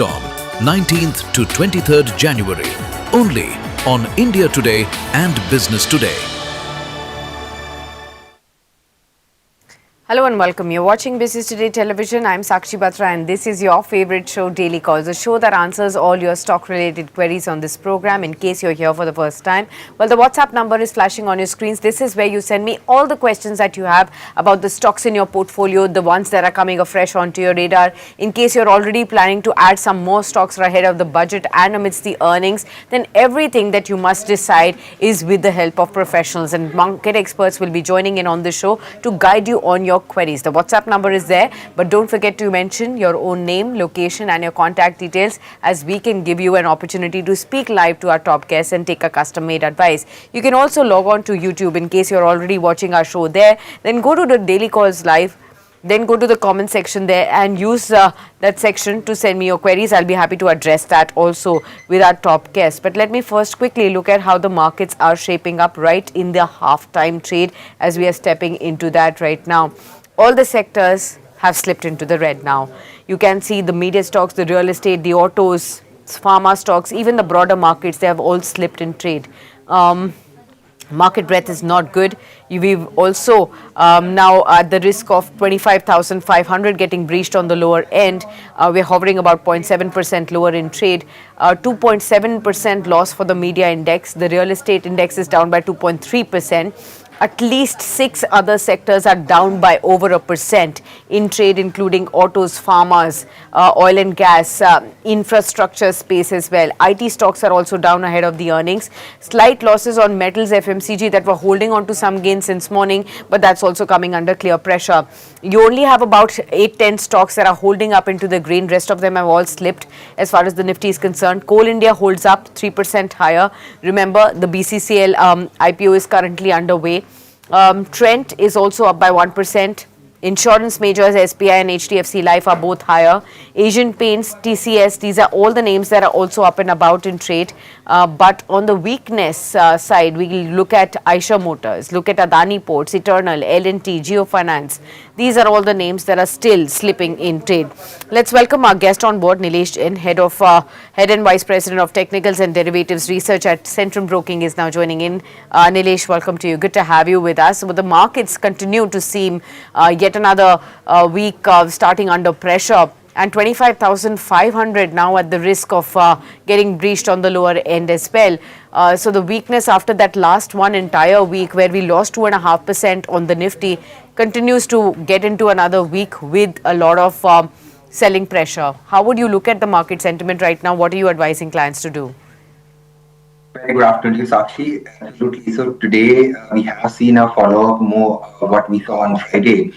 on 19th to 23rd January, only on India Today and Business Today. Hello and welcome. You're watching Business Today Television. I'm Sakshi Batra and this is your favorite show, Daily Calls, a show that answers all your stock-related queries on this program in case you're here for the first time. Well, the WhatsApp number is flashing on your screens. This is where you send me all the questions that you have about the stocks in your portfolio, the ones that are coming afresh onto your radar. In case you're already planning to add some more stocks ahead of the budget and amidst the earnings, then everything that you must decide is with the help of professionals, and market experts will be joining in on the show to guide you on your queries. The WhatsApp number is there, but don't forget to mention your own name, location and your contact details, as we can give you an opportunity to speak live to our top guests and take a custom-made advice. You can also log on to YouTube in case you're already watching our show there. Then go to the Daily Calls Live. Then go to the comment section there and use that section to send me your queries. I'll be happy to address that also with our top guests. But let me first quickly look at how the markets are shaping up right in the half-time trade as we are stepping into that right now. All the sectors have slipped into the red now. You can see the media stocks, the real estate, the autos, pharma stocks, even the broader markets, they have all slipped in trade. Market breadth is not good. We've also now at the risk of 25,500 getting breached on the lower end. We're hovering about 0.7% lower in trade. 2.7% loss for the media index. The real estate index is down by 2.3%. At least 6 other sectors are down by over 1% in trade, including autos, farmers, oil and gas, infrastructure space as well. IT stocks are also down ahead of the earnings. Slight losses on metals, FMCG that were holding on to some gains since morning, but that's also coming under clear pressure. You only have about 8-10 stocks that are holding up into the green. Rest of them have all slipped as far as the Nifty is concerned. Coal India holds up 3% higher. Remember, the BCCL IPO is currently underway. Trent is also up by 1%. Insurance majors SBI and HDFC Life are both higher. Asian Paints, TCS, these are all the names that are also up and about in trade. But on the weakness side, we look at Eicher Motors, look at Adani Ports, Eternal, L&T, Geofinance. These are all the names that are still slipping in trade. Let's welcome our guest on board, Nilesh Jain, Head and Vice President of Technicals and Derivatives Research at Centrum Broking, is now joining in. Nilesh, welcome to you. Good to have you with us. So the markets continue to seem yet another week starting under pressure, and 25,500 now at the risk of getting breached on the lower end as well. So the weakness after that last one entire week where we lost 2.5% on the Nifty continues to get into another week with a lot of selling pressure. How would you look at the market sentiment right now? What are you advising clients to do? Very good afternoon, Sakshi. Absolutely. So today we have seen a follow-up more what we saw on Friday.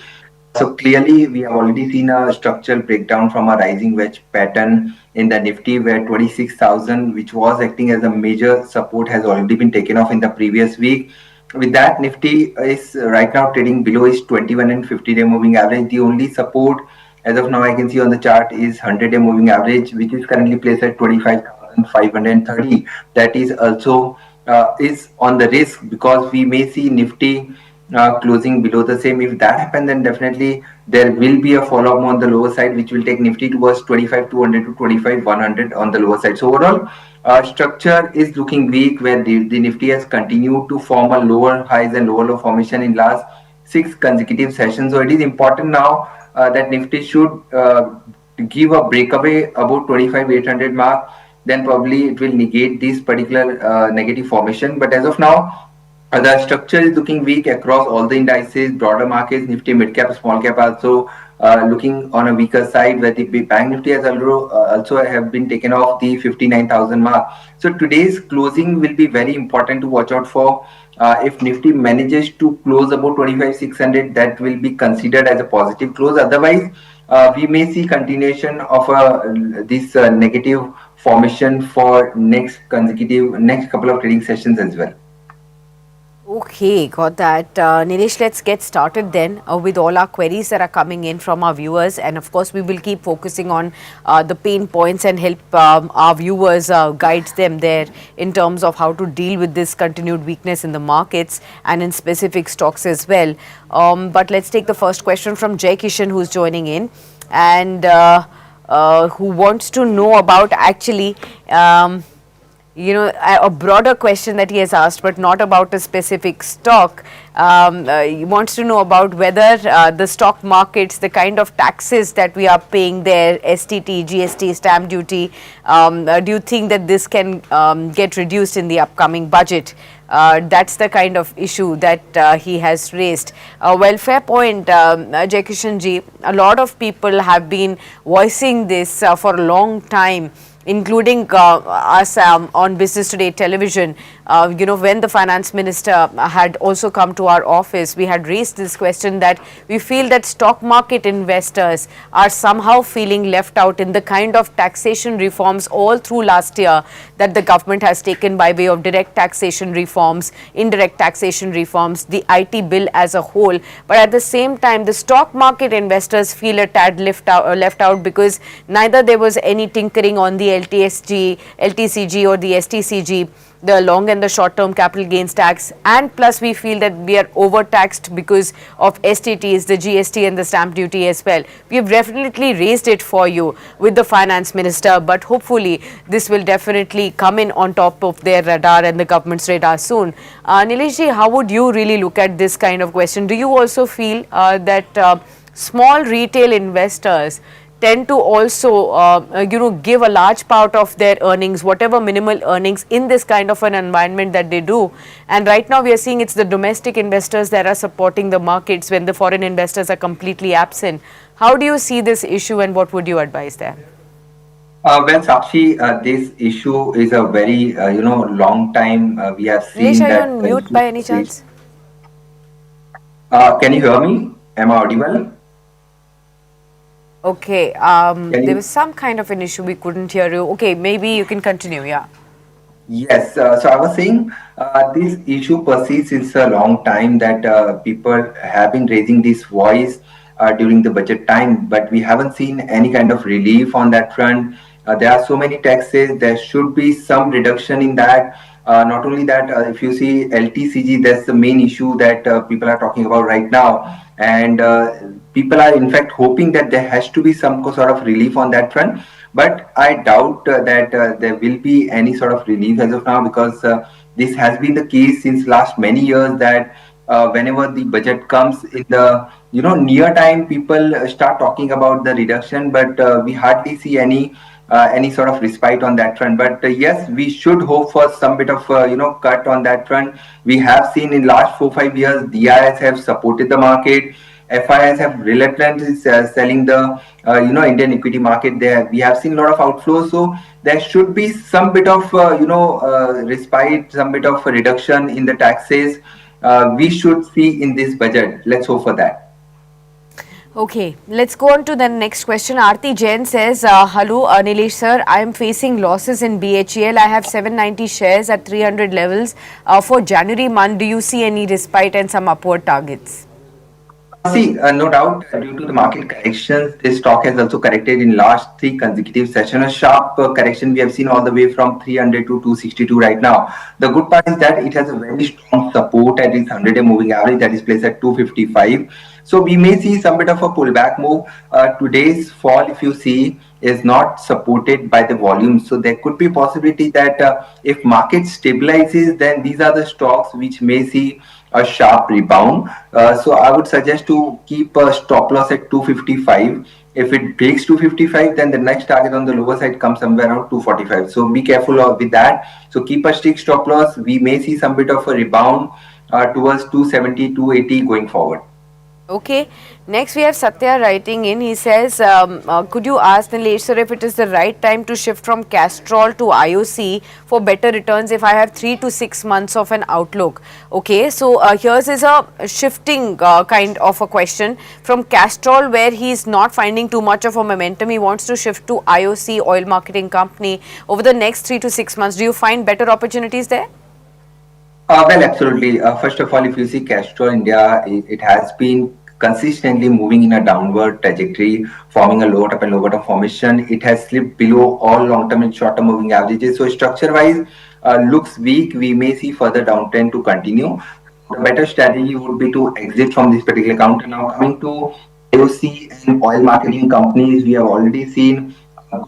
So clearly we have already seen a structural breakdown from a rising wedge pattern in the Nifty, where 26,000, which was acting as a major support, has already been taken off in the previous week. With that, Nifty is right now trading below its 21 and 50-day moving average. The only support as of now I can see on the chart is 100-day moving average, which is currently placed at 25,530. That is also is on the risk, because we may see Nifty closing below the same. If that happens, then definitely there will be a follow-up on the lower side, which will take Nifty towards 25,200 to 25,100 on the lower side. So overall, structure is looking weak, where the Nifty has continued to form a lower highs and lower low formation in last 6 consecutive sessions. So it is important now that Nifty should give a breakaway about 25,800 mark. Then probably it will negate this particular negative formation. But as of now, the structure is looking weak across all the indices, broader markets. Nifty mid cap, small cap also looking on a weaker side, where the bank Nifty has also have been taken off the 59,000 mark. So today's closing will be very important to watch out for. If Nifty manages to close about 25,600, that will be considered as a positive close. Otherwise, we may see continuation of this negative formation for next couple of trading sessions as well. Okay, got that. Nilesh, let's get started then with all our queries that are coming in from our viewers. And of course, we will keep focusing on the pain points and help our viewers guide them there in terms of how to deal with this continued weakness in the markets and in specific stocks as well. But let's take the first question from Jai Kishan, who's joining in. And who wants to know about actually. A broader question that he has asked, but not about a specific stock. He wants to know about whether the stock markets, the kind of taxes that we are paying there, STT, GST, stamp duty, do you think that this can get reduced in the upcoming budget? That's the kind of issue that he has raised. Well, fair point, Jaikishan ji. A lot of people have been voicing this for a long time, including us on Business Today television. When the finance minister had also come to our office, we had raised this question that we feel that stock market investors are somehow feeling left out in the kind of taxation reforms all through last year that the government has taken by way of direct taxation reforms, indirect taxation reforms, the IT bill as a whole. But at the same time, the stock market investors feel a tad left out because neither there was any tinkering on the LTCG or the STCG, the long and the short term capital gains tax, and plus we feel that we are overtaxed because of STTs, the GST and the stamp duty as well. We have definitely raised it for you with the finance minister, but hopefully this will definitely come in on top of their radar and the government's radar soon. Nilesh ji, how would you really look at this kind of question? Do you also feel that small retail investors tend to also give a large part of their earnings, whatever minimal earnings, in this kind of an environment that they do? And right now we are seeing it's the domestic investors that are supporting the markets when the foreign investors are completely absent. How do you see this issue and what would you advise there? Well, Sakshi, this issue is a very long time. We have Nilesh, seen are you that on the mute issue by any persists. chance? Can you hear me? Am I audible? Okay, Can there you? was some kind of an issue, we couldn't hear you. Okay, maybe you can continue, yeah. Yes, so I was saying this issue persists since a long time that people have been raising this voice during the budget time, but we haven't seen any kind of relief on that front. There are so many taxes, there should be some reduction in that. Not only that, if you see LTCG, that's the main issue that people are talking about right now. And people are in fact hoping that there has to be some sort of relief on that front, but I doubt that there will be any sort of relief as of now, because this has been the case since last many years that whenever the budget comes in the near time, people start talking about the reduction, but we hardly see any sort of respite on that front. But yes, we should hope for some bit of cut on that front. We have seen in last 4 5 years DIs have supported the market. FIs have reluctantly selling the Indian equity market. There we have seen a lot of outflows, so there should be some bit of respite, some bit of reduction in the taxes. We should see in this budget. Let's hope for that. Okay, let's go on to the next question. Aarti Jain says, hello Nilesh sir, I am facing losses in BHEL. I have 790 shares at 300 levels for January month. Do you see any respite and some upward targets? See, no doubt, due to the market corrections, this stock has also corrected in last three consecutive sessions. A sharp correction we have seen all the way from 300 to 262 right now. The good part is that it has a very strong support at its 100-day moving average that is placed at 255. So we may see some bit of a pullback move. Today's fall, if you see, is not supported by the volume. So there could be possibility that if market stabilizes, then these are the stocks which may see a sharp rebound. So I would suggest to keep a stop loss at 255. If it breaks 255, then the next target on the lower side comes somewhere around 245. So be careful with that. So keep a strict stop loss. We may see some bit of a rebound towards 270, 280 going forward. Okay, next we have Satya writing in. He says, could you ask Nilesh sir if it is the right time to shift from Castrol to IOC for better returns if I have 3 to 6 months of an outlook? Okay, so here's is a shifting kind of a question from Castrol, where he is not finding too much of a momentum. He wants to shift to IOC, oil marketing company, over the next 3 to 6 months. Do you find better opportunities there? Well, absolutely. First of all, if you see Castrol India, it has been consistently moving in a downward trajectory, forming a lower top and lower bottom formation. It has slipped below all long-term and short-term moving averages. So structure-wise, looks weak. We may see further downtrend to continue. The better strategy would be to exit from this particular counter. Now coming to IOC and oil marketing companies, we have already seen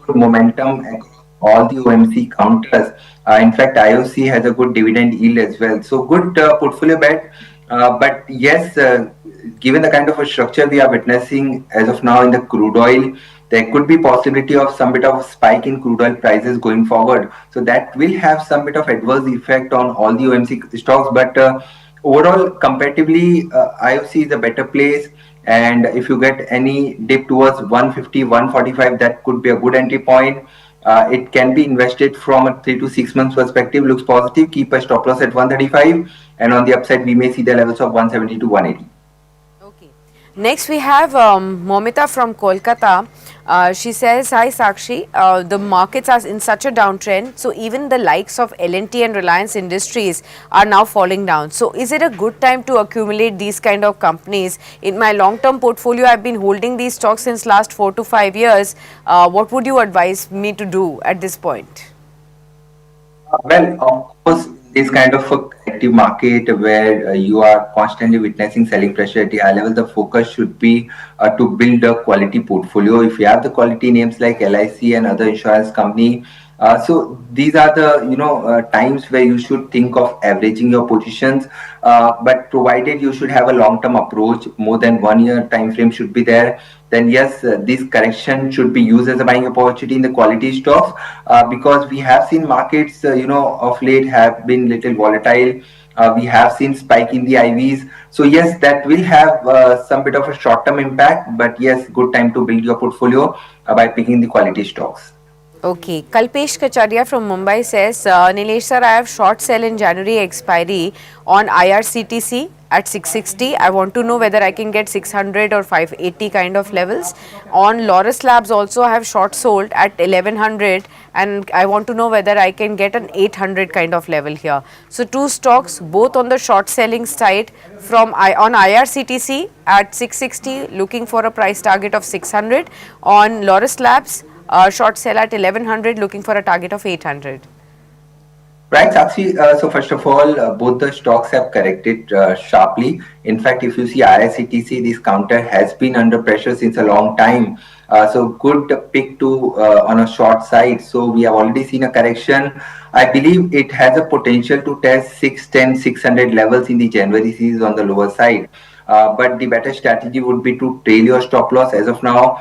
good momentum across all the OMC counters. In fact, IOC has a good dividend yield as well. So good portfolio bet. But yes, given the kind of a structure we are witnessing as of now in the crude oil, there could be possibility of some bit of spike in crude oil prices going forward. So that will have some bit of adverse effect on all the OMC stocks. But overall, comparatively, IOC is a better place. And if you get any dip towards 150, 145, that could be a good entry point. It can be invested from a 3 to 6 months perspective. Looks positive. Keep a stop loss at 135, and on the upside, we may see the levels of 170 to 180. Okay. Next, we have Momita from Kolkata. She says, "Hi Sakshi, the markets are in such a downtrend. So even the likes of L&T and Reliance Industries are now falling down. So is it a good time to accumulate these kind of companies? In my long-term portfolio, I've been holding these stocks since last 4 to 5 years. What would you advise me to do at this point?" Well, of course, this kind of a active market where you are constantly witnessing selling pressure at the high level, the focus should be to build a quality portfolio. If you have the quality names like LIC and other insurance company, so these are the times where you should think of averaging your positions. But provided you should have a long-term approach, more than 1 year time frame should be there. Then yes, this correction should be used as a buying opportunity in the quality stocks, because we have seen markets, of late have been little volatile. We have seen spike in the IVs. So yes, that will have some bit of a short-term impact, but yes, good time to build your portfolio by picking the quality stocks. Okay, Kalpesh Kacharia from Mumbai says, Nilesh sir, I have short sell in January expiry on IRCTC at 660. I want to know whether I can get 600 or 580 kind of levels. On Loris Labs also I have short sold at 1100, and I want to know whether I can get an 800 kind of level here. So two stocks both on the short selling side on IRCTC at 660, looking for a price target of 600. On Loris Labs, short sell at 1100, looking for a target of 800. Right, Sakshi. So first of all, both the stocks have corrected sharply. In fact, if you see IICTC, this counter has been under pressure since a long time. So good pick to on a short side. So we have already seen a correction. I believe it has a potential to test 610, 600 levels in the January series on the lower side. But the better strategy would be to trail your stop loss as of now.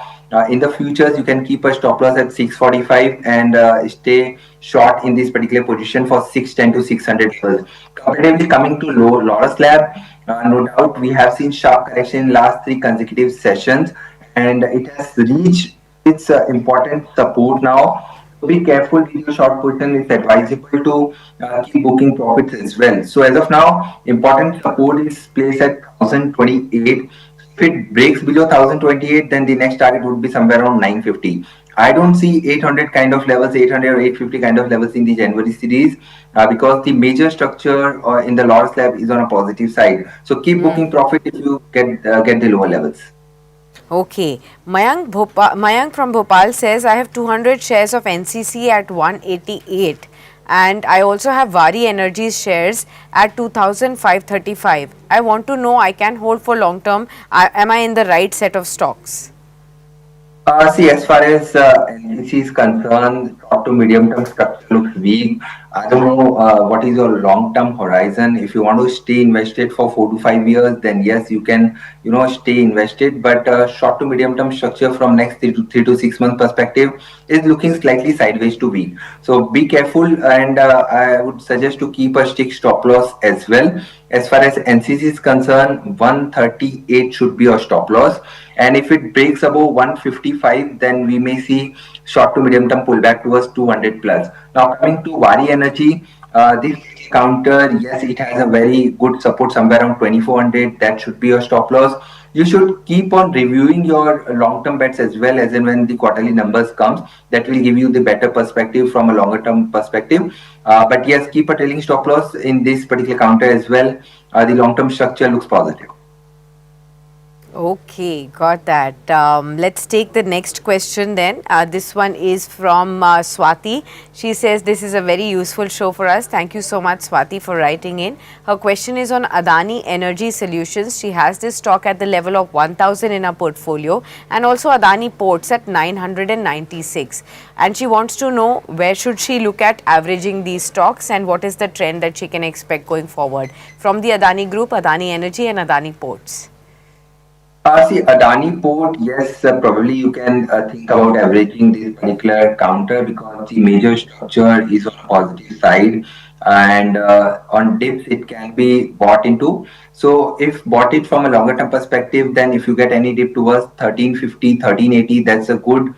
In the futures, you can keep a stop loss at 645 and stay short in this particular position for 610 to 600 levels. Comparatively coming to Lotus Lab, no doubt we have seen sharp correction in last 3 consecutive sessions, and it has reached its important support now. So be careful with your short position. It's advisable to keep booking profits as well. So as of now, important support is placed at 1028. If it breaks below 1028, then the next target would be somewhere around 950. I don't see 800 kind of levels, 800 or 850 kind of levels in the January series, because the major structure in the lower slab is on a positive side. So keep booking profit if you get the lower levels. Okay, Mayank from Bhopal says, I have 200 shares of NCC at 188, and I also have Vari Energies shares at 2535. I want to know I can hold for long term. Am I in the right set of stocks? See, as far as NBC is concerned, short to medium term structure looks weak. I don't know what is your long term horizon. If you want to stay invested for 4 to 5 years, then yes, you can, stay invested. But short to medium term structure from next 3 to 6 month perspective is looking slightly sideways to weak. So be careful, and I would suggest to keep a stick stop loss as well. As far as NCC is concerned, 138 should be your stop loss. And if it breaks above 155, then we may see short to medium term pullback towards 200 plus. Now, coming to Vari Energy, this counter, yes, it has a very good support somewhere around 2400. That should be your stop loss. You should keep on reviewing your long-term bets as well, as in when the quarterly numbers comes. That will give you the better perspective from a longer-term perspective. But yes, keep a trailing stop loss in this particular counter as well. The long-term structure looks positive. Okay, got that. Let's take the next question then. This one is from Swati. She says this is a very useful show for us. Thank you so much, Swati, for writing in. Her question is on Adani Energy Solutions. She has this stock at the level of 1000 in her portfolio and also Adani Ports at 996. And she wants to know where should she look at averaging these stocks and what is the trend that she can expect going forward from the Adani Group, Adani Energy and Adani Ports. See, Adani Port, yes, probably you can think about averaging this particular counter because the major structure is on positive side and on dips it can be bought into. So if bought it from a longer term perspective, then if you get any dip towards 1350, 1380, that's a good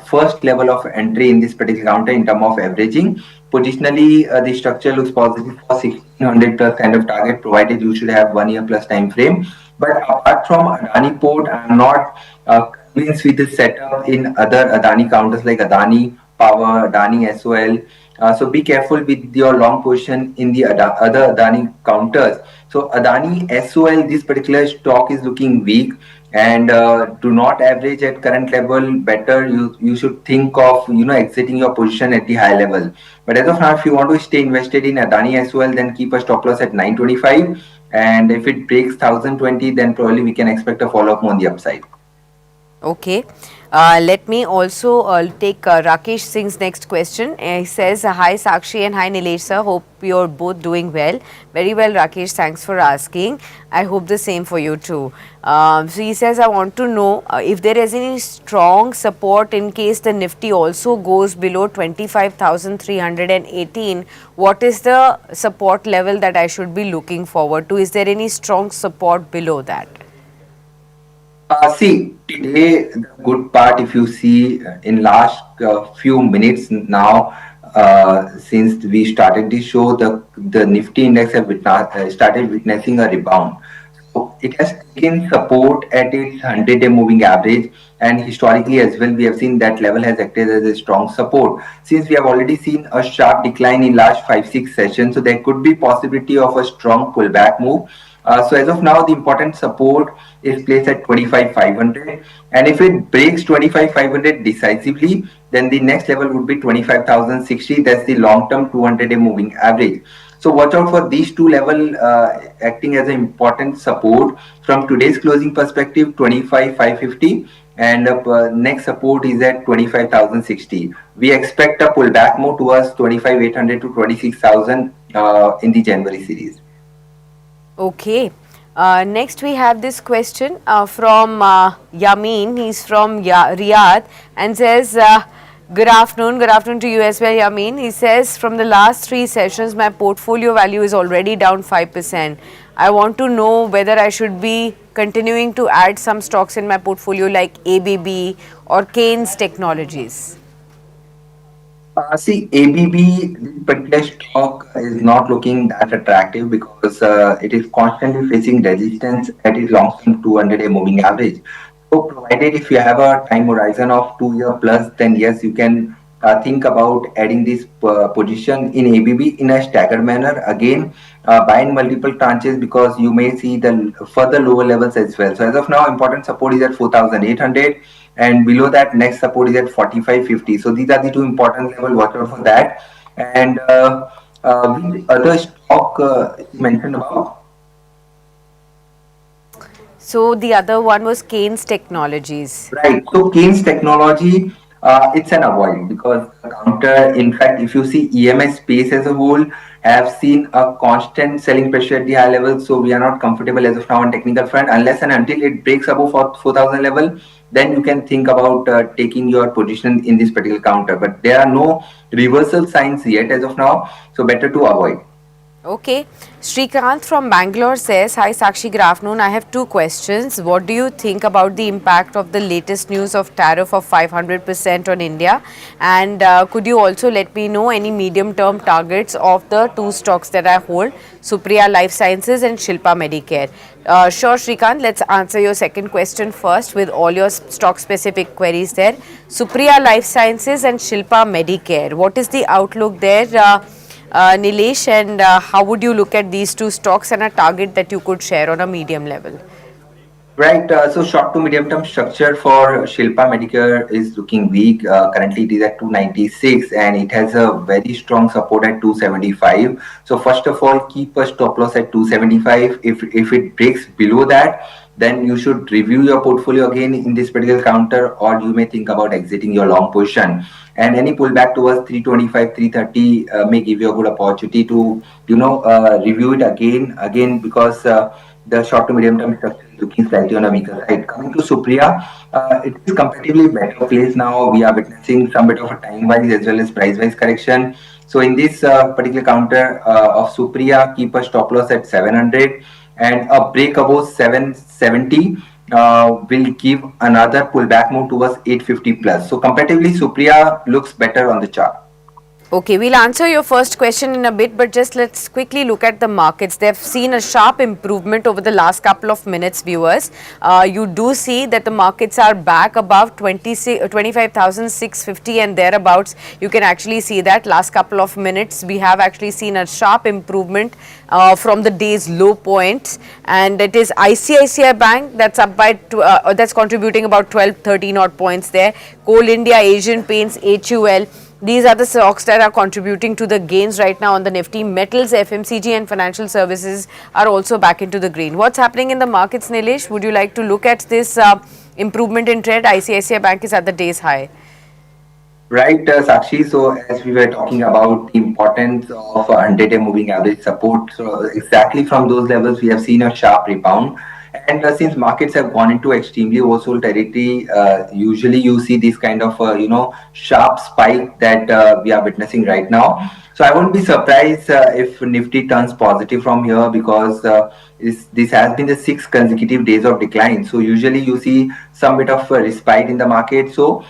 first level of entry in this particular counter in terms of averaging. Positionally, the structure looks positive for 1600 plus kind of target, provided you should have 1 year plus time frame. But apart from Adani Port, I'm not convinced with the setup in other Adani counters like Adani Power, Adani SOL. So be careful with your long position in the other Adani counters. So Adani SOL, this particular stock is looking weak and do not average at current level. Better you should think of exiting your position at the high level. But as of now, if you want to stay invested in Adani SOL, then keep a stop loss at 925. And if it breaks 1020, then probably we can expect a follow up on the upside. Okay. Let me also take Rakesh Singh's next question. He says, hi Sakshi and hi Nilesh sir. Hope you're both doing well. Very well, Rakesh. Thanks for asking. I hope the same for you too. So he says, I want to know if there is any strong support in case the Nifty also goes below 25,318. What is the support level that I should be looking forward to? Is there any strong support below that? See, today the good part, if you see in last few minutes now, since we started this show, the Nifty index have started witnessing a rebound. So it has taken support at its 100-day moving average, and historically as well, we have seen that level has acted as a strong support. Since we have already seen a sharp decline in last 5-6 sessions, so there could be possibility of a strong pullback move. So as of now, the important support is placed at 25,500, and if it breaks 25,500 decisively, then the next level would be 25,060. That's the long-term 200-day moving average. So watch out for these two level acting as an important support. From today's closing perspective, 25,550, and next support is at 25,060. We expect a pullback move towards 25,800 to 26,000 in the January series. Okay. Next we have this question from Yamin. He's from Riyadh and says, good afternoon to you as well, Yamin. He says, from the last 3 sessions, my portfolio value is already down 5%. I want to know whether I should be continuing to add some stocks in my portfolio like ABB or Keynes Technologies. See, ABB, this particular stock is not looking that attractive because it is constantly facing resistance at its long-term 200-day moving average. So, provided if you have a time horizon of 2 year plus, then yes, you can think about adding this position in ABB in a staggered manner. Again, buy in multiple tranches because you may see the further lower levels as well. So, as of now, important support is at 4,800, and below that next support is at 4550. So these are the two important level. Watch out for that. And which other stock you mentioned about? So the other one was Keynes Technologies. Right. So Keynes Technology, it's an avoid because the counter, in fact, if you see EMS space as a whole, have seen a constant selling pressure at the high level. So we are not comfortable as of now on technical front unless and until it breaks above 4,000 level. Then you can think about taking your position in this particular counter. But there are no reversal signs yet as of now. So better to avoid. Okay. Srikanth from Bangalore says, hi Sakshi, good afternoon. I have 2 questions. What do you think about the impact of the latest news of tariff of 500% on India? And could you also let me know any medium-term targets of the 2 stocks that I hold, Supriya Life Sciences and Shilpa Medicare? Sure, Srikanth, let's answer your second question first with all your stock-specific queries there. Supriya Life Sciences and Shilpa Medicare, what is the outlook there? Nilesh, and how would you look at these 2 stocks and a target that you could share on a medium level? Right. So short to medium term structure for Shilpa Medicare is looking weak. Currently, it is at 296 and it has a very strong support at 275. So first of all, keep a stop loss at 275. If it breaks below that, then you should review your portfolio again in this particular counter, or you may think about exiting your long position. And any pullback towards 325, 330 may give you a good opportunity to review it again because. The short to medium term structure is looking slightly on a weaker side. Coming to Supriya, it is comparatively better place now. We are witnessing some bit of a time wise as well as price wise correction. So in this particular counter of Supriya, keep a stop loss at 700 and a break above 770 will give another pullback move towards 850 plus. So comparatively, Supriya looks better on the chart. Okay, we'll answer your first question in a bit, but just let's quickly look at the markets. They've seen a sharp improvement over the last couple of minutes, viewers. You do see that the markets are back above 25,650 and thereabouts. You can actually see that last couple of minutes, we have actually seen a sharp improvement from the day's low points, and it is ICICI Bank that's up by that's contributing about 12, 13 odd points there. Coal India, Asian Paints, HUL. These are the stocks that are contributing to the gains right now on the Nifty. Metals, FMCG and financial services are also back into the green. What's happening in the markets, Nilesh? Would you like to look at this improvement in trend? ICICI Bank is at the day's high. Right, Sakshi. So as we were talking about the importance of 100-day moving average support, so exactly from those levels, we have seen a sharp rebound. And since markets have gone into extremely oversold territory, usually you see this kind of sharp spike that we are witnessing right now. So I won't be surprised if Nifty turns positive from here because this has been the 6 consecutive days of decline. So usually you see some bit of respite in the market. So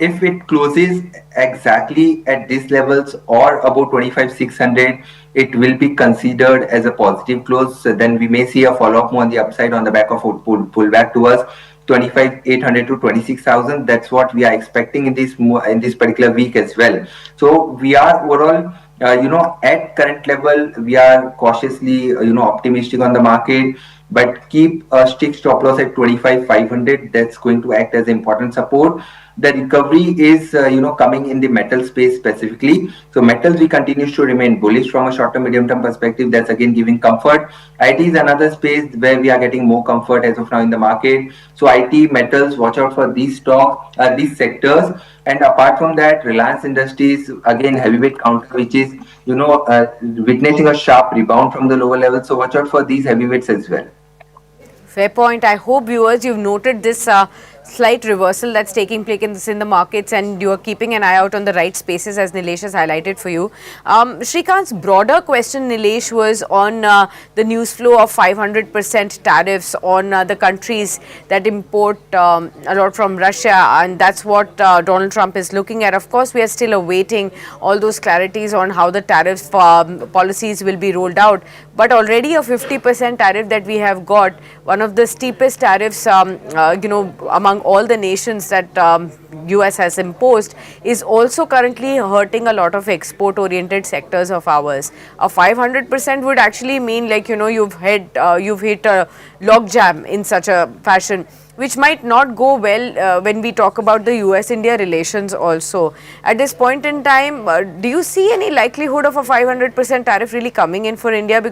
if it closes exactly at these levels or about 25,600, it will be considered as a positive close. So then we may see a follow-up more on the upside on the back of a pullback towards 25,800 to 26,000. That's what we are expecting in this particular week as well. So we are overall at current level, we are cautiously, optimistic on the market, but keep a stick stop loss at 25,500. That's going to act as important support. The recovery is, coming in the metal space specifically. So metals, we continue to remain bullish from a short-term, medium-term perspective. That's again giving comfort. IT is another space where we are getting more comfort as of now in the market. So IT, metals, watch out for these stocks, these sectors. And apart from that, Reliance Industries, again, heavyweight counter, which is, witnessing a sharp rebound from the lower level. So watch out for these heavyweights as well. Fair point. I hope viewers you've noted this slight reversal that's taking place in the markets and you are keeping an eye out on the right spaces as Nilesh has highlighted for you. Shrikant's broader question, Nilesh, was on the news flow of 500% tariffs on the countries that import a lot from Russia, and that's what Donald Trump is looking at. Of course, we are still awaiting all those clarities on how the tariff policies will be rolled out, but already a 50% tariff that we have got, one of the steepest tariffs among all the nations that US has imposed, is also currently hurting a lot of export oriented sectors of ours. A 500% would actually mean, like, you've hit a log jam in such a fashion, which might not go well when we talk about the US-India relations also. At this point in time, do you see any likelihood of a 500% tariff really coming in for India?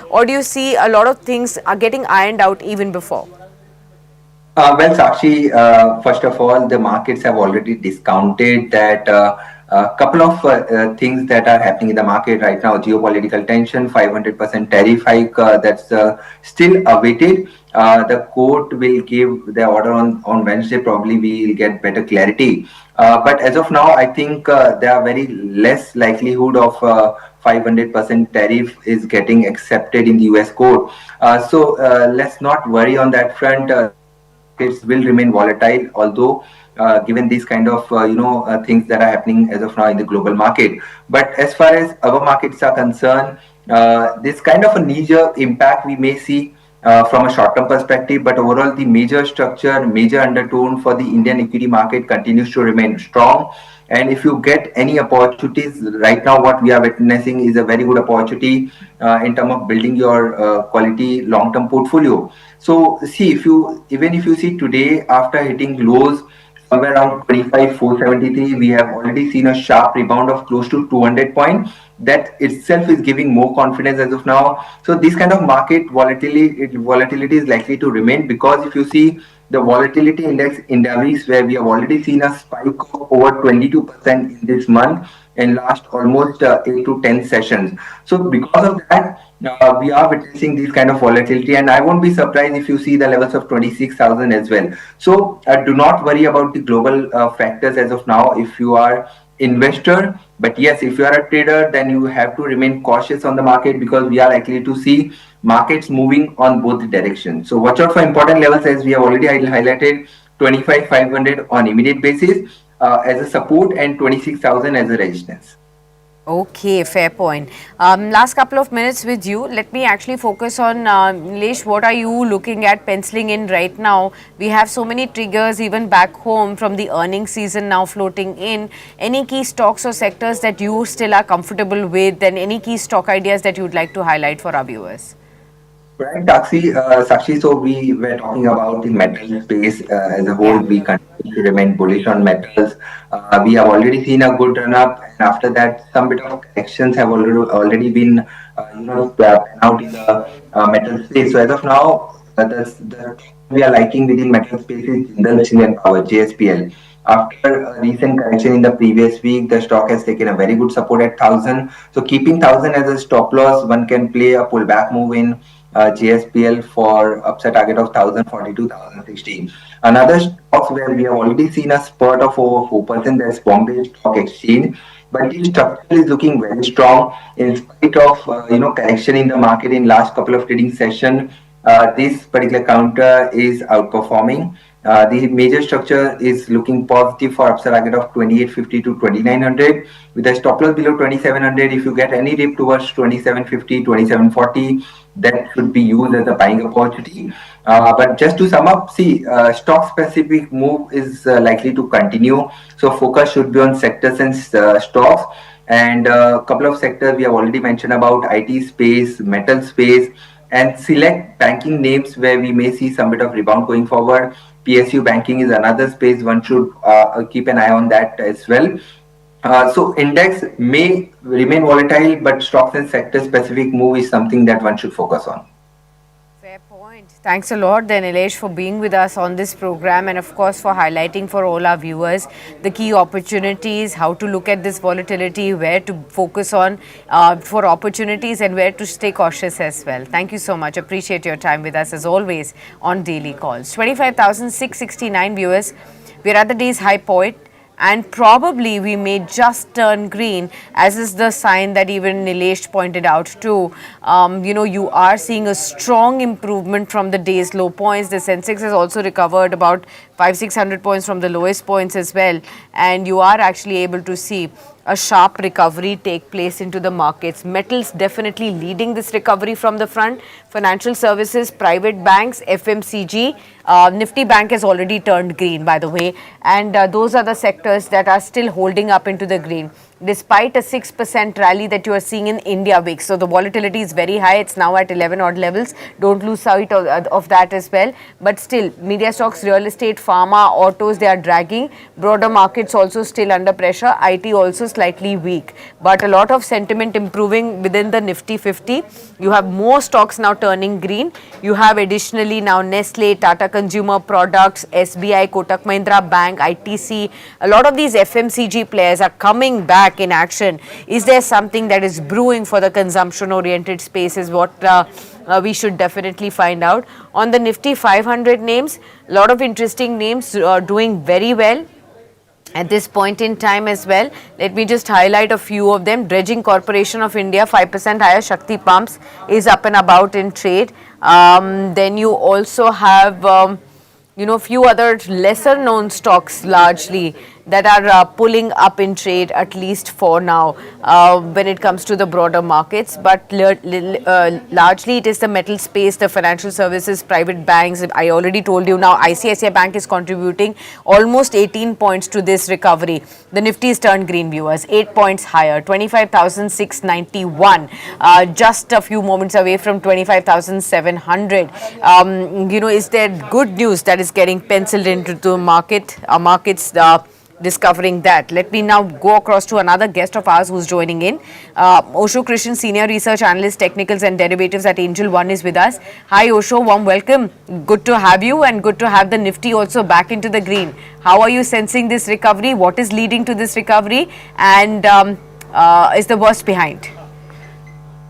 Or do you see a lot of things are getting ironed out even before? Well, Sakshi, first of all, the markets have already discounted that a couple of things that are happening in the market right now. Geopolitical tension, 500% tariff hike, that's still awaited. The court will give the order on Wednesday. Probably we will get better clarity. But as of now, I think there are very less likelihood of 500% tariff is getting accepted in the US court. So let's not worry on that front. Markets will remain volatile, although given these kind of things that are happening as of now in the global market. But as far as our markets are concerned, this kind of a knee-jerk impact we may see from a short-term perspective, but overall the major structure, major undertone for the Indian equity market continues to remain strong. And if you get any opportunities right now, what we are witnessing is a very good opportunity in terms of building your quality long-term portfolio. So see, if you even if you see today after hitting lows somewhere around 25,473, we have already seen a sharp rebound of close to 200 points. That itself is giving more confidence as of now. So this kind of market volatility is likely to remain, because if you see the volatility index indices, where we have already seen a spike of over 22% in this month in last almost 8 to 10 sessions. So because of that, we are witnessing this kind of volatility, and I won't be surprised if you see the levels of 26,000 as well. So do not worry about the global factors as of now if you are investor. But yes, if you are a trader, then you have to remain cautious on the market, because we are likely to see markets moving on both directions. So watch out for important levels, as we have already highlighted: 25,500 on immediate basis as a support, and 26,000 as a resistance. Okay, fair point. Last couple of minutes with you. Let me actually focus on Nilesh. What are you looking at penciling in right now? We have so many triggers even back home from the earnings season now floating in. Any key stocks or sectors that you still are comfortable with, and any key stock ideas that you would like to highlight for our viewers? Right, Sakshi. So we were talking about the metal space as a whole. Yeah. We continue to remain bullish on metals. We have already seen a good run up, and after that, some bit of corrections have already been, pan out in the metal space. So as of now, the we are liking within metal space is Jindal Steel and Power (JSPL). After a recent correction in the previous week, the stock has taken a very good support at 1,000. So keeping 1,000 as a stop loss, one can play a pullback move in JSPL for upside target of 1,042, 1,016. Another stocks where we have already seen a spurt of over 4%, that's Bombay Stock Exchange. But the structure is looking very strong in spite of correction in the market in last couple of trading session. This particular counter is outperforming. The major structure is looking positive for upside target of 2850 to 2900, with a stop loss below 2700. If you get any dip towards 2750, 2740, that should be used as a buying opportunity. But just to sum up, see, stock specific move is likely to continue. So focus should be on sectors and stocks. And a couple of sectors we have already mentioned about: IT space, metal space, and select banking names where we may see some bit of rebound going forward. PSU banking is another space one should keep an eye on that as well. So index may remain volatile, but stocks and sector specific move is something that one should focus on. Fair point. Thanks a lot, then, Nilesh, for being with us on this program, and of course for highlighting for all our viewers the key opportunities, how to look at this volatility, where to focus on for opportunities, and where to stay cautious as well. Thank you so much. Appreciate your time with us as always on Daily Calls. 25,669 viewers. We're at the day's high point, and probably we may just turn green, as is the sign that even Nilesh pointed out too. You are seeing a strong improvement from the day's low points. The Sensex has also recovered about 500-600 points from the lowest points as well, and you are actually able to see a sharp recovery take place into the markets. Metals definitely leading this recovery from the front. Financial services, private banks, FMCG, Nifty Bank has already turned green, by the way, and those are the sectors that are still holding up into the green, despite a 6% rally that you are seeing in India VIX. So the volatility is very high. It's now at 11 odd levels. Don't lose sight of that as well. But still, media stocks, real estate, pharma, autos, they are dragging. Broader markets also still under pressure. IT also slightly weak. But a lot of sentiment improving within the Nifty 50. You have more stocks now turning green. You have additionally now Nestle, Tata Consumer Products, SBI, Kotak Mahindra Bank, ITC. A lot of these FMCG players are coming back in action. Is there something that is brewing for the consumption oriented space, is what we should definitely find out. On the Nifty 500 names, a lot of interesting names doing very well at this point in time as well. Let me just highlight a few of them. Dredging Corporation of India, 5% higher. Shakti Pumps is up and about in trade. Then you also have few other lesser known stocks largely. that are pulling up in trade, at least for now, when it comes to the broader markets. But largely it is the metal space, the financial services, private banks. I already told you now ICICI Bank is contributing almost 18 points to this recovery. The Nifty is turned green, viewers, 8 points higher, 25,691, just a few moments away from 25,700. Is there good news that is getting penciled into the market? Our markets discovering that. Let me now go across to another guest of ours who's joining in. Osho Krishnan, Senior Research Analyst, Technicals and Derivatives at Angel One is with us. Hi Osho, warm welcome. Good to have you, and good to have the Nifty also back into the green. How are you sensing this recovery? What is leading to this recovery? And is the worst behind?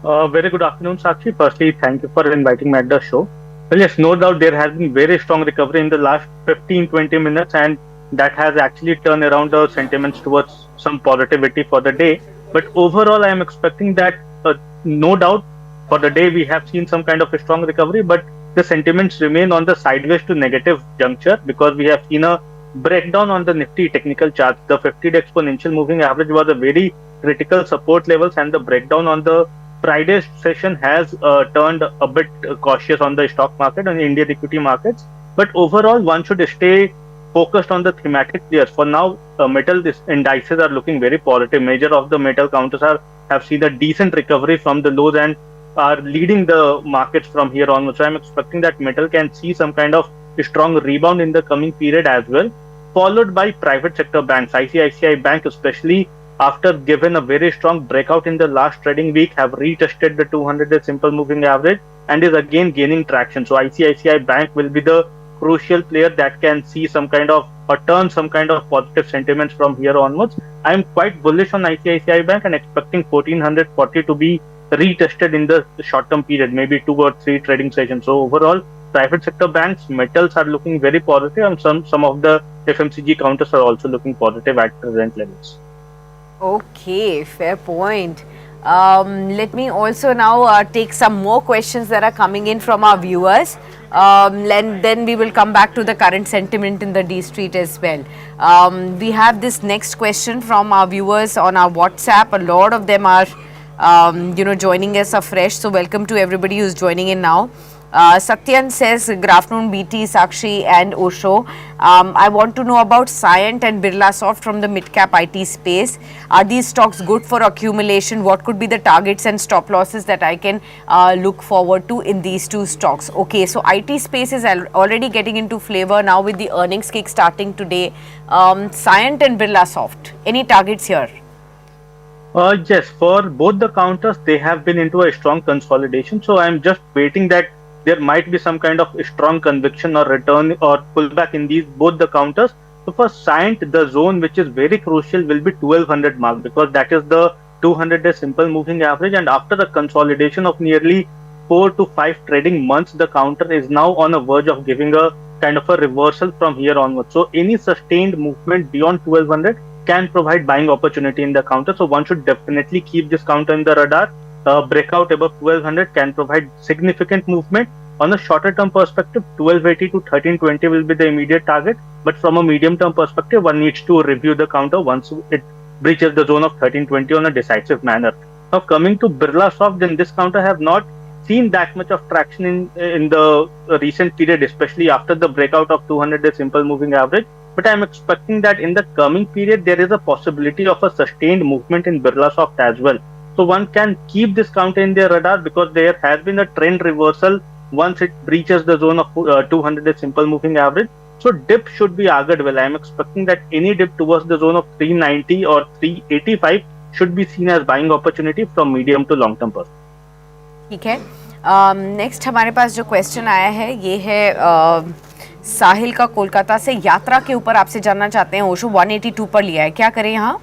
Very good afternoon, Sakshi. Firstly, thank you for inviting me at the show. Well, yes, no doubt there has been very strong recovery in the last 15-20 minutes, and that has actually turned around the sentiments towards some positivity for the day. But overall, I am expecting that no doubt for the day we have seen some kind of a strong recovery, but the sentiments remain on the sideways to negative juncture, because we have seen a breakdown on the Nifty technical chart. The 50-day exponential moving average was a very critical support levels, and the breakdown on the Friday's session has turned a bit cautious on the stock market and Indian equity markets. But overall, one should stay focused on the thematic players. For now, metal indices are looking very positive. Major of the metal counters have seen a decent recovery from the lows and are leading the markets from here onwards. So I'm expecting that metal can see some kind of strong rebound in the coming period as well, followed by private sector banks. ICICI Bank, especially after given a very strong breakout in the last trading week, have retested the 200-day simple moving average and is again gaining traction. So ICICI Bank will be the crucial player that can see some kind of, or turn some kind of positive sentiments from here onwards. I am quite bullish on ICICI Bank and expecting 1440 to be retested in the short-term period, maybe 2 or 3 trading sessions. So overall, private sector banks, metals are looking very positive, and some of the FMCG counters are also looking positive at present levels. Okay, fair point. Let me also now take some more questions that are coming in from our viewers. Then we will come back to the current sentiment in the D Street as well. We have this next question from our viewers on our WhatsApp. A lot of them are, joining us afresh. So welcome to everybody who's joining in now. Satyan says, good afternoon BT, Sakshi and Osho. I want to know about Cyient and Birlasoft from the mid-cap IT space. Are these stocks good for accumulation? What could be the targets and stop losses that I can look forward to in these two stocks? Okay, so IT space is already getting into flavor now with the earnings kick starting today. Cyient and Birlasoft, any targets here? Yes, for both the counters, they have been into a strong consolidation. So I'm just waiting that there might be some kind of strong conviction or return or pullback in both the counters. So for Cyient, the zone which is very crucial will be 1200 mark, because that is the 200-day simple moving average. And after the consolidation of nearly 4 to 5 trading months, the counter is now on a verge of giving a kind of a reversal from here onwards. So any sustained movement beyond 1200 can provide buying opportunity in the counter. So one should definitely keep this counter in the radar. Breakout above 1200 can provide significant movement. On a shorter term perspective, 1280 to 1320 will be the immediate target. But from a medium term perspective, one needs to review the counter once it breaches the zone of 1320 on a decisive manner. Now coming to Birlasoft, then this counter have not seen that much of traction in the recent period, especially after the breakout of 200-day simple moving average. But I am expecting that in the coming period, there is a possibility of a sustained movement in Birlasoft as well. So one can keep this counter in their radar, because there has been a trend reversal once it breaches the zone of 200-day simple moving average. So dip should be argued well. I am expecting that any dip towards the zone of 390 or 385 should be seen as buying opportunity from medium to long term perspective. ठीक है, next हमारे पास जो question आया है ये है साहिल का कोलकाता से। यात्रा के ऊपर आपसे जानना चाहते हैं, ओशो 182 पर लिया है, क्या करें यहाँ?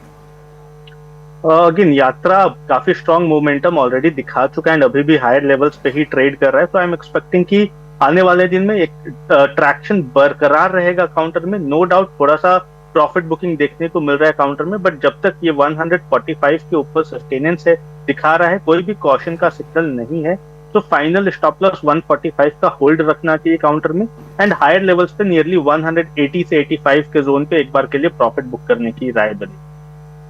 अगेन यात्रा काफी स्ट्रॉन्ग मोमेंटम ऑलरेडी दिखा चुका है एंड अभी भी हायर लेवल्स पे ही ट्रेड कर रहा है। तो आई एम एक्सपेक्टिंग कि आने वाले दिन में एक ट्रैक्शन बरकरार रहेगा काउंटर में। नो डाउट थोड़ा सा प्रॉफिट बुकिंग देखने को मिल रहा है काउंटर में, बट जब तक ये 145 के ऊपर सस्टेनेंस है दिखा रहा है, कोई भी कॉशन का सिग्नल नहीं है। तो फाइनल स्टॉप लॉस 145 का होल्ड रखना चाहिए काउंटर में, एंड हायर लेवल्स पे नियरली 180 से 85 के जोन पे एक बार के लिए प्रॉफिट बुक करने की राय बनी।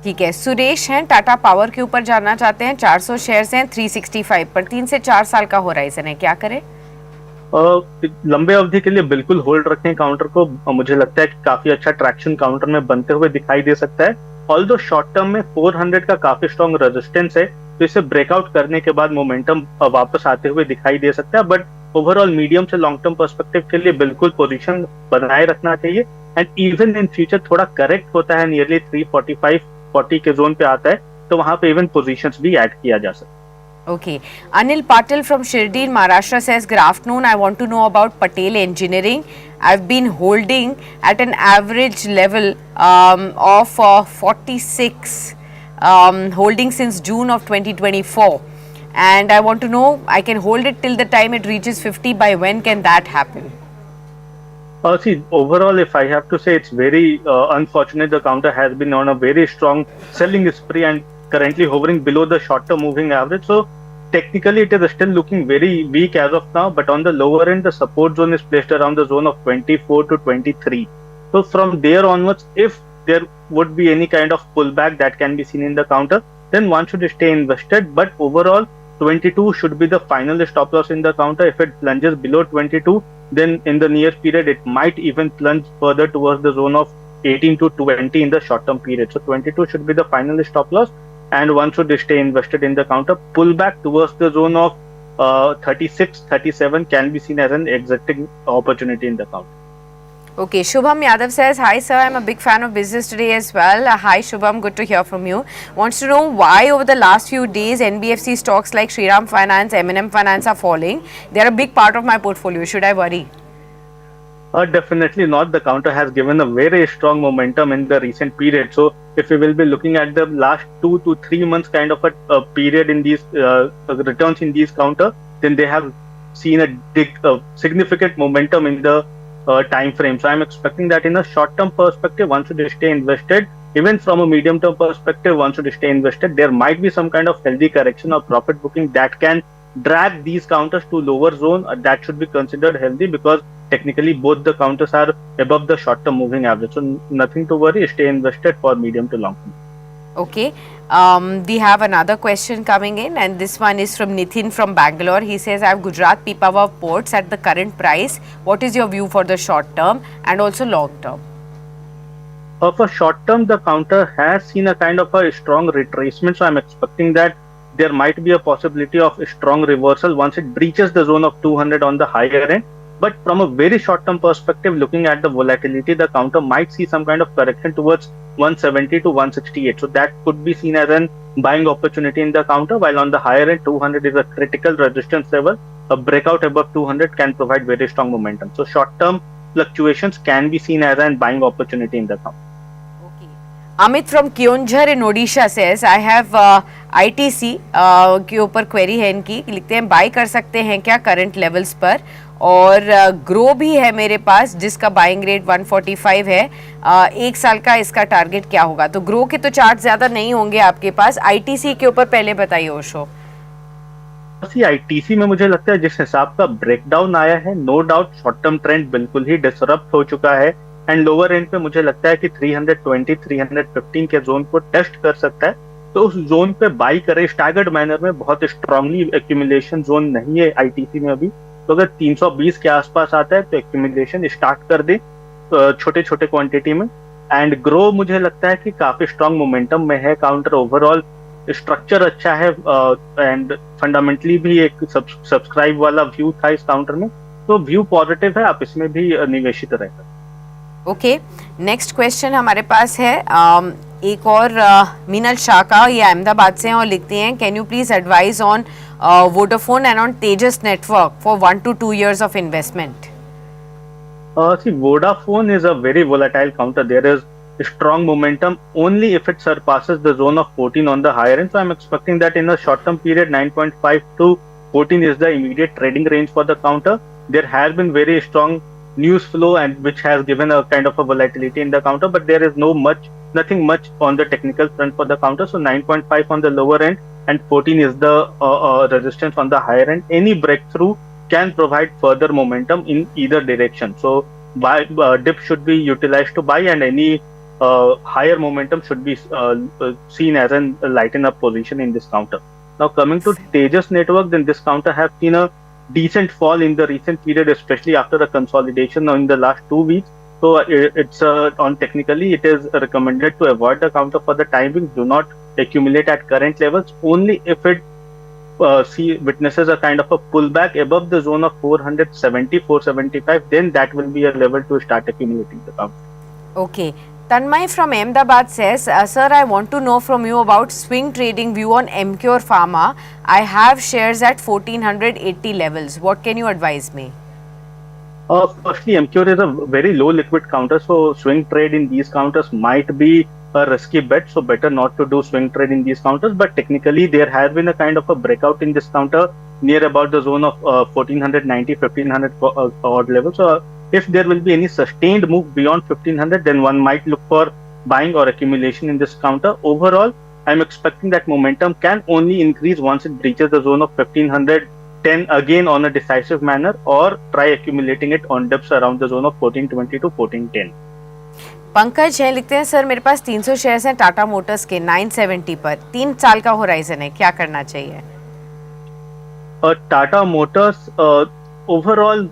ठीक है, सुरेश हैं टाटा पावर के ऊपर जानना चाहते हैं। 400 शेयर्स हैं 365 पर, 3 से 4 साल का होराइजन है, क्या करें? लंबे अवधि के लिए बिल्कुल होल्ड रखें काउंटर को। मुझे लगता है कि काफी अच्छा ट्रैक्शन काउंटर में बनते हुए दिखाई दे सकता है। ऑल्दो शॉर्ट टर्म में 400 का काफी स्ट्रॉन्ग रेजिस्टेंस है, तो इसे ब्रेकआउट करने के बाद मोमेंटम वापस आते हुए दिखाई दे सकता है। बट ओवरऑल मीडियम से लॉन्ग टर्म पर्सपेक्टिव के लिए बिल्कुल पोजीशन बनाए रखना चाहिए। एंड इवन इन फ्यूचर थोड़ा करेक्ट होता है, नियरली 345-40 के जोन पे आता है, तो वहां पे इवन पोजीशंस भी ऐड किया जा सकता है। Okay. Anil Patil from Shirdi in Maharashtra says, good afternoon. I want to know about Patel Engineering. I've been holding at an average level of 46, holding since June of 2024. And I want to know, I can hold it till the time it reaches 50. By when can that happen? See, overall, if I have to say, it's very unfortunate. The counter has been on a very strong selling spree and currently hovering below the short-term moving average. So technically, it is still looking very weak as of now. But on the lower end, the support zone is placed around the zone of 24 to 23. So from there onwards, if there would be any kind of pullback that can be seen in the counter, then one should stay invested. But overall, 22 should be the final stop loss in the counter. If it plunges below 22, then in the near period, it might even plunge further towards the zone of 18 to 20 in the short-term period. So 22 should be the final stop loss, and one should stay invested in the counter. Pullback towards the zone of 36, 37 can be seen as an exiting opportunity in the counter. Okay, Shubham Yadav says, hi sir, I'm a big fan of Business Today as well. Hi Shubham, good to hear from you. Wants to know why over the last few days NBFC stocks like Shriram Finance, M&M Finance are falling. They are a big part of my portfolio. Should I worry? Definitely not. The counter has given a very strong momentum in the recent period. So if we will be looking at the last 2 to 3 months kind of a period in these returns in these counter, then they have seen a significant momentum in the time frame. So I'm expecting that in a short term perspective, one should stay invested. Even from a medium term perspective, one should stay invested. There might be some kind of healthy correction or profit booking that can drag these counters to lower zone. That should be considered healthy, because technically both the counters are above the short term moving average. So nothing to worry. Stay invested for medium to long term. Okay, we have another question coming in, and this one is from Nitin from Bangalore. He says, I have Gujarat Pipavav ports at the current price. What is your view for the short term and also long term? For short term, the counter has seen a kind of a strong retracement. So I'm expecting that there might be a possibility of a strong reversal once it breaches the zone of 200 on the higher end. But from a very short term perspective, looking at the volatility, the counter might see some kind of correction towards 170 to 168. So that could be seen as an buying opportunity in the counter, while on the higher end, 200 is a critical resistance level. A breakout above 200 can provide very strong momentum. So short term fluctuations can be seen as an buying opportunity in the counter. Amit from Kyonjhar in Odisha says, I have ITC के ऊपर query है इनकी, लिखते हैं bye कर सकते हैं क्या करंट लेवल्स पर, और ग्रो भी है मेरे पास जिसका बाइंग रेट 145 है, एक साल का इसका टारगेट क्या होगा? तो ग्रो के तो चार्ट ज्यादा नहीं होंगे आपके पास, आईटीसी के ऊपर पहले बताइए ओशो। आईटीसी में मुझे लगता है जिस हिसाब का ब्रेकडाउन आया है, no doubt short term trend बिल्कुल ही डिसरप्ट हो चुका है, एंड लोअर एंड पे मुझे लगता है कि 320 315 के जोन को टेस्ट कर सकता है, तो उस जोन पे बाई करे स्टैगर्ड मैनर में। बहुत स्ट्रांगली एक्यूमुलेशन जोन नहीं है आईटीसी में अभी, तो अगर 320 के आसपास आता है तो एक्यूमुलेशन स्टार्ट कर दे छोटे छोटे क्वांटिटी में। एंड ग्रो मुझे लगता है कि काफी स्ट्रांग मोमेंटम में है काउंटर, ओवरऑल स्ट्रक्चर अच्छा है, एंड फंडामेंटली भी एक सब्सक्राइब वाला व्यू था इस काउंटर में, तो व्यू पॉजिटिव है, आप इसमें भी निवेशित रहेगा। ओके, नेक्स्ट क्वेश्चन हमारे पास है एक और मीनल शाह का, ये अहमदाबाद से हैं और लिखते हैं, can you please advise on Vodafone and on Tejas network for 1 to 2 years of investment? See, Vodafone is a very volatile counter. There is strong momentum only if it surpasses the zone of 14 on the higher end. So I'm expecting that in a short term period, 9.5 to 14 is the immediate trading range for the counter. There has been very strong news flow and which has given a kind of a volatility in the counter, but there is nothing much on the technical front for the counter. So 9.5 on the lower end and 14 is the resistance on the higher end. Any breakthrough can provide further momentum in either direction. So buy dip should be utilized to buy, and any higher momentum should be seen as a lighten up position in this counter. Now coming to Tejas Network, then this counter have seen a decent fall in the recent period, especially after a consolidation in the last 2 weeks. So it's on technically, it is recommended to avoid the counter for the time being. Do not accumulate at current levels. Only if it witnesses a kind of a pullback above the zone of 470, 475, then that will be a level to start accumulating the counter. Okay. Tanmay from Ahmedabad says, sir, I want to know from you about swing trading view on Emcure Pharma. I have shares at 1480 levels. What can you advise me? Firstly, Emcure is a very low liquid counter, so swing trade in these counters might be a risky bet. So better not to do swing trade in these counters. But technically, there has been a kind of a breakout in this counter near about the zone of 1490, 1500 odd level. So if there will be any sustained move beyond 1500, then one might look for buying or accumulation in this counter. Overall, I'm expecting that momentum can only increase once it breaches the zone of 1510 again on a decisive manner, or try accumulating it on dips around the zone of 1420 to 1410. Pankaj है लिखते हैं, sir मेरे पास 300 shares हैं Tata Motors के 970 पर, 3 साल का horizon है, क्या करना चाहिए? Tata Motors overall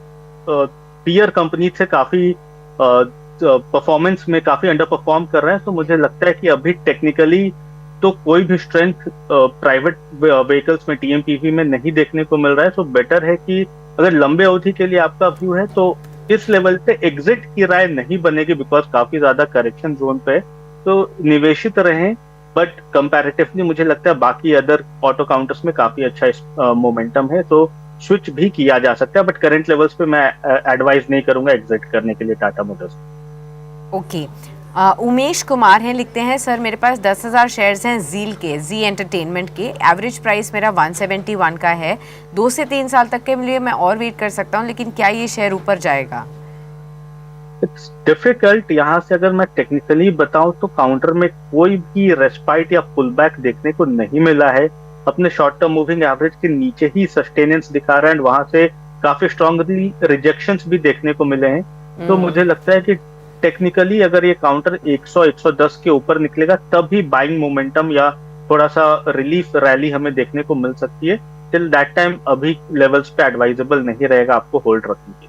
peer company से काफी परफॉर्मेंस में काफी अंडर परफॉर्म कर रहे हैं, तो मुझे लगता है कि अभी टेक्निकली तो कोई भी स्ट्रेंथ प्राइवेट व्हीकल्स में टीएमपीवी में नहीं देखने को मिल रहा है. सो बेटर है कि अगर लंबे अवधि के लिए आपका व्यू है तो इस लेवल पे एग्जिट की राय नहीं बनेगी, बिकॉज काफी ज्यादा करेक्शन जोन पे है, तो निवेशित रहें. बट कंपैरेटिवली मुझे लगता है बाकी अदर ऑटो काउंटर्स में काफी अच्छा मोमेंटम है, तो स्विच भी किया जा सकता है. बट करंट लेवल्स पे मैं एडवाइज नहीं करूंगा एग्जिट करने के लिए टाटा मोटर्स. ओके. उमेश कुमार हैं लिखते हैं, सर मेरे पास 10,000 शेयर्स हैं जील के, जी एंटरटेनमेंट के. एवरेज प्राइस मेरा 171 का है. 2 से 3 साल तक के लिए मैं और वेट कर सकता हूं, लेकिन क्या ये शेयर ऊपर जाएगा? It's difficult. यहाँ से अगर मैं टेक्निकली बताऊं तो काउंटर में कोई भी रेस्पाइट या पुल बैक देखने को नहीं मिला है. अपने शॉर्ट टर्म मूविंग एवरेज के नीचे ही सस्टेनेंस दिखा रहा है, एंड वहां से काफी स्ट्रांगली रिजेक्शंस भी देखने को मिले हैं. तो मुझे लगता है कि टेक्निकली अगर ये काउंटर 100 110 के ऊपर निकलेगा तब भी बाइंग मोमेंटम या थोड़ा सा रिलीफ रैली हमें देखने को मिल सकती है. टिल दैट टाइम अभी लेवल्स पे एडवाइजेबल नहीं रहेगा आपको होल्ड रखने के.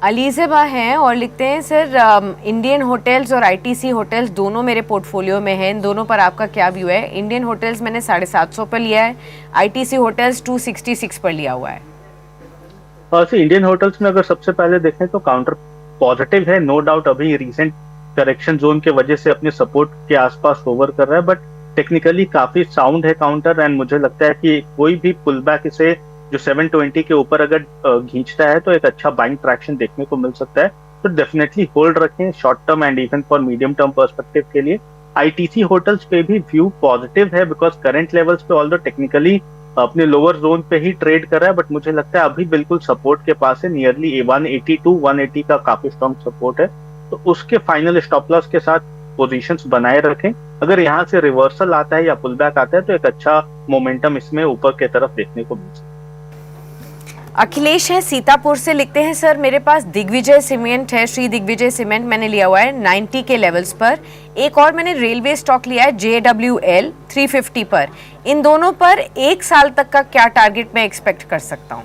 अलीजेबा हैं और लिखते हैं, सर इंडियन होटल्स और आईटीसी होटल्स दोनों मेरे पोर्टफोलियो में हैं, इन दोनों पर आपका क्या व्यू है? इंडियन होटल्स मैंने 750 पर लिया है, आईटीसी होटल्स 266 पर लिया हुआ है. इंडियन होटल्स में अगर सबसे पहले देखें तो काउंटर पॉजिटिव है, नो डाउट. अभी रिसेंट करेक्शन जोन के वजह से अपने सपोर्ट के आसपास होवर कर रहा है, बट टेक्निकली काफी साउंड है काउंटर, एंड मुझे लगता है कि कोई भी पुल बैक इसे जो 720 के ऊपर अगर खींचता है तो एक अच्छा बाइंग ट्रैक्शन देखने को मिल सकता है. तो डेफिनेटली होल्ड रखें short term and even for medium term perspective के लिए. आईटीसी होटल्स पे भी व्यू पॉजिटिव है, बिकॉज करंट लेवल्स पे ऑल्दो टेक्निकली अपने लोअर जोन पे ही ट्रेड कर रहा है, बट मुझे लगता है अभी बिल्कुल सपोर्ट के पास है. नियरली 180 टू 180 का काफी स्ट्रॉन्ग सपोर्ट है, तो उसके फाइनल स्टॉप लॉस के साथ पोजीशंस बनाए रखें. अगर यहाँ से रिवर्सल आता है या पुल बैक आता है तो एक अच्छा मोमेंटम इसमें ऊपर की तरफ देखने को मिल सकता है. अखिलेश है सीतापुर से लिखते हैं, सर मेरे पास दिग्विजय सीमेंट है, श्री दिग्विजय सीमेंट मैंने लिया हुआ है 90 के लेवल्स पर. एक और मैंने रेलवे स्टॉक लिया है JWL 350 पर. इन दोनों पर 1 साल तक का क्या टारगेट मैं एक्सपेक्ट कर सकता हूँ?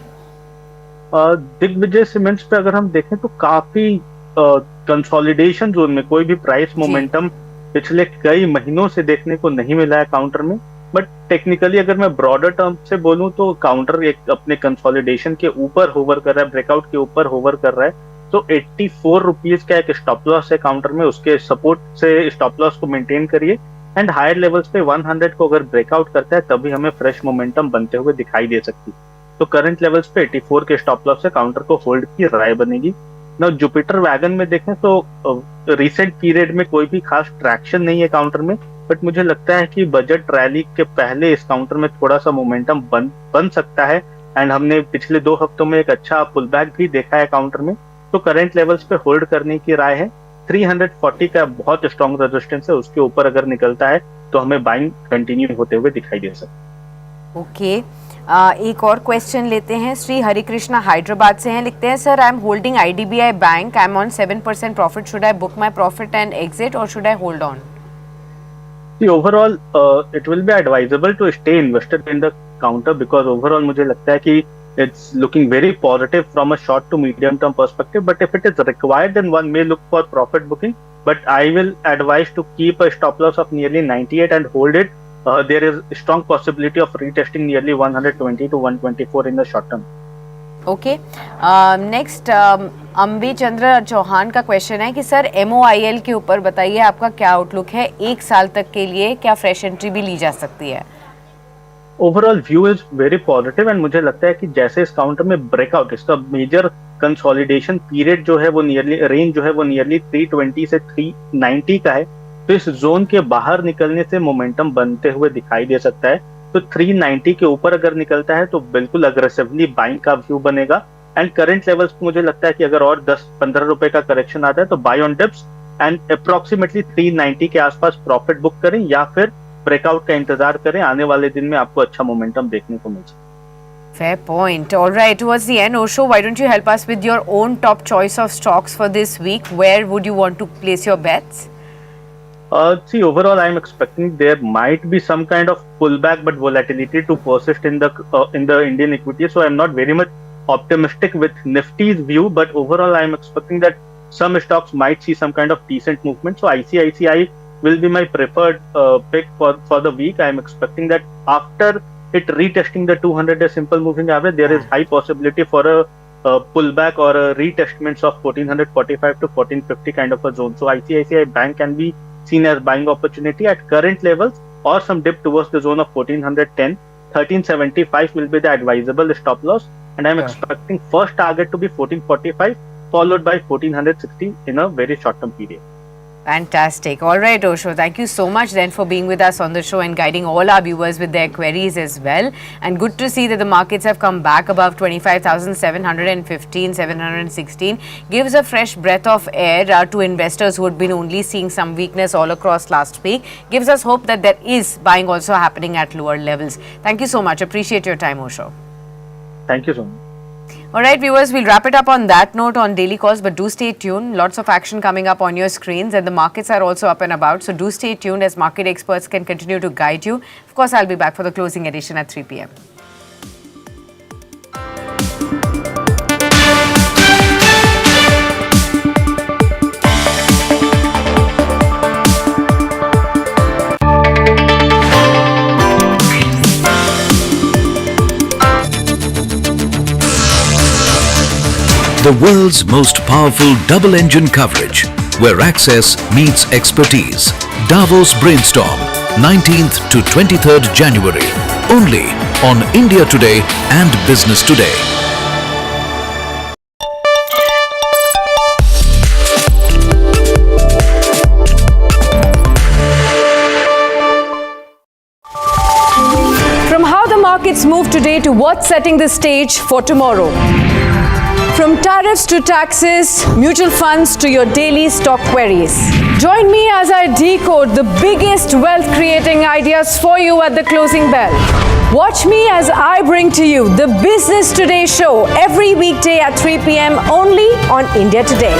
दिग्विजय सीमेंट्स पे अगर हम देखें तो काफी कंसोलिडेशन जोन में कोई भी प्राइस मोमेंटम पिछले कई महीनों से देखने को नहीं मिला है काउंटर में. बट टेक्निकली अगर मैं ब्रॉडर टर्म से बोलूं तो काउंटर एक अपने कंसोलिडेशन के ऊपर होवर कर रहा है, ब्रेकआउट के ऊपर होवर कर रहा है. तो 84 रुपीज का एक स्टॉप लॉस है काउंटर में, उसके सपोर्ट से स्टॉप लॉस को मेंटेन करिए, एंड हायर लेवल्स पे 100 को अगर ब्रेकआउट करता है तभी हमें फ्रेश मोमेंटम बनते हुए दिखाई दे सकती है. तो करंट लेवल्स पे 84 के स्टॉप लॉस से काउंटर को होल्ड की राय बनेगी. ना जुपिटर वैगन में देखें तो रिसेंट पीरियड में कोई भी खास ट्रैक्शन नहीं है काउंटर में, बट मुझे लगता है कि बजट रैली के पहले इस काउंटर में थोड़ा सा मोमेंटम बन सकता है, एंड हमने पिछले 2 हफ्तों में एक अच्छा पुल बैक भी देखा है काउंटर में. तो करंट लेवल्स पे होल्ड करने की राय है. 340 का बहुत स्ट्रॉन्ग रेजिस्टेंस है, उसके ऊपर अगर निकलता है तो हमें बाइंग कंटिन्यू होते हुए दिखाई दे सकता है. ओके, एक और क्वेश्चन लेते हैं। श्री हरिकृष्णा हैदराबाद से हैं, लिखते हैं sir, I am holding IDBI bank, I am on 7% profit, should I book my profit and exit और should I hold on? See, overall, it will be advisable to stay invested in the counter because overall मुझे लगता है कि it's looking very positive from a short to medium term perspective. But if it is required, then one may look for profit booking. But I will advise to keep a stop loss of nearly 98 and hold it. There is a strong possibility of retesting nearly 120 to 124 in the short term. Okay, next Ambi Chandra Chauhan का question है कि sir MOIL के ऊपर बताइए आपका क्या outlook है, 1 साल तक के लिए क्या फ्रेश एंट्री भी ली जा सकती है? Overall view is very positive and मुझे लगता है कि जैसे इस काउंटर में ब्रेकआउट, इसका मेजर कंसोलिडेशन पीरियड जो है वो नियरली रेंज जो है वो नियरली 320 से 390 का है, तो इस जोन के बाहर निकलने से मोमेंटम बनते हुए दिखाई दे सकता है। तो 390 के ऊपर अगर निकलता है तो बिल्कुल अग्रेसिवली बाइंग का व्यू बनेगा एंड करंट लेवल्स पे मुझे लगता है कि अगर और 10-15 रुपए का करेक्शन आता है तो buy on dips and approximately 390 के आसपास प्रॉफिट बुक करें या फिर ब्रेकआउट का इंतजार करें। आने वाले दिन में आपको अच्छा मोमेंटम देखने को मिल सकता है। Fair point. All right, towards the end, Osho, why don't you help us with your own top choice of stocks for this week? Where would you want to place your bets? See, overall, I'm expecting there might be some kind of pullback, but volatility to persist in the Indian equity. So I'm not very much optimistic with Nifty's view, but overall, I'm expecting that some stocks might see some kind of decent movement. So ICICI will be my preferred pick for the week. I'm expecting that after it retesting the 200-day simple moving average, there is high possibility for a pullback or a retestment of 1445 to 1450 kind of a zone. So ICICI Bank can be seen as buying opportunity at current levels or some dip towards the zone of 1410. 1375 will be the advisable stop loss, and I'm expecting first target to be 1445 followed by 1460 in a very short term period. Fantastic. All right, Osho, thank you so much then for being with us on the show and guiding all our viewers with their queries as well. And good to see that the markets have come back above 25,715, 716. Gives a fresh breath of air to investors who had been only seeing some weakness all across last week. Gives us hope that there is buying also happening at lower levels. Thank you so much. Appreciate your time, Osho. Thank you so much. All right, viewers, we'll wrap it up on that note on Daily Calls, but do stay tuned. Lots of action coming up on your screens, and the markets are also up and about. So do stay tuned as market experts can continue to guide you. Of course, I'll be back for the closing edition at 3 p.m. The world's most powerful double-engine coverage, where access meets expertise. Davos Brainstorm, 19th to 23rd January, only on India Today and Business Today. From how the markets move today to what's setting the stage for tomorrow. From tariffs to taxes, mutual funds to your daily stock queries. Join me as I decode the biggest wealth-creating ideas for you at the closing bell. Watch me as I bring to you the Business Today show every weekday at 3 p.m. only on India Today.